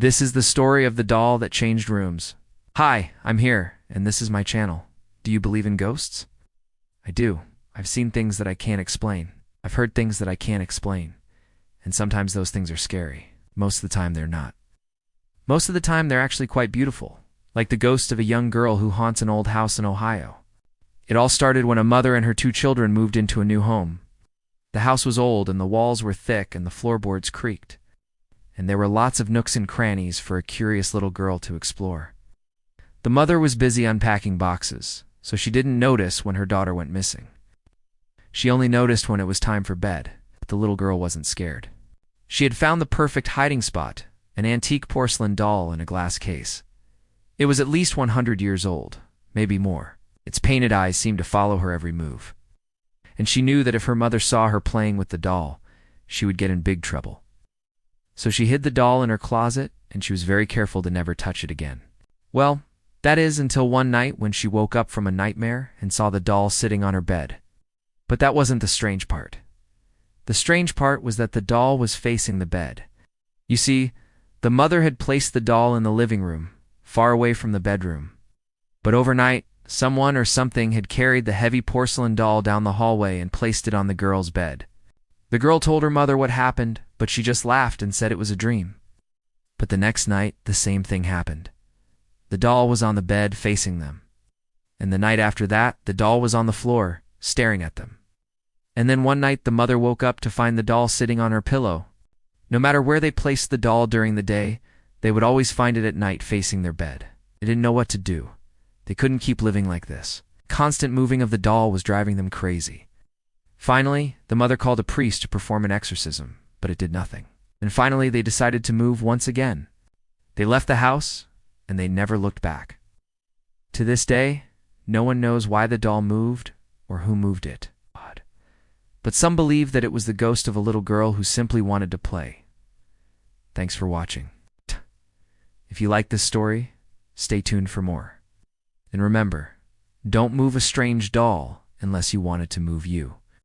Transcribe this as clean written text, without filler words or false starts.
This is the story of the doll that changed rooms. Hi, I'm here, and this is my channel. Do you believe in ghosts? I do. I've seen things that I can't explain. I've heard things that I can't explain. And sometimes those things are scary. Most of the time they're not. Most of the time they're actually quite beautiful, like the ghost of a young girl who haunts an old house in Ohio. It all started when a mother and her 2 children moved into a new home. The house was old and the walls were thick and the floorboards creaked. And there were lots of nooks and crannies for a curious little girl to explore. The mother was busy unpacking boxes, so she didn't notice when her daughter went missing. She only noticed when it was time for bed, but the little girl wasn't scared. She had found the perfect hiding spot, an antique porcelain doll in a glass case. It was at least 100 years old, maybe more. Its painted eyes seemed to follow her every move. And she knew that if her mother saw her playing with the doll, she would get in big trouble. So she hid the doll in her closet, and she was very careful to never touch it again. Well, that is until one night when she woke up from a nightmare and saw the doll sitting on her bed. But that wasn't the strange part. The strange part was that the doll was facing the bed. You see, the mother had placed the doll in the living room, far away from the bedroom. But overnight, someone or something had carried the heavy porcelain doll down the hallway and placed it on the girl's bed. The girl told her mother what happened, but she just laughed and said it was a dream. But the next night, the same thing happened. The doll was on the bed facing them. And the night after that, the doll was on the floor, staring at them. And then one night the mother woke up to find the doll sitting on her pillow. No matter where they placed the doll during the day, they would always find it at night facing their bed. They didn't know what to do. They couldn't keep living like this. Constant moving of the doll was driving them crazy. Finally, the mother called a priest to perform an exorcism, but it did nothing. And finally, they decided to move once again. They left the house, and they never looked back. To this day, no one knows why the doll moved or who moved it. But some believe that it was the ghost of a little girl who simply wanted to play. Thanks for watching. If you like this story, stay tuned for more. And remember, don't move a strange doll unless you want it to move you.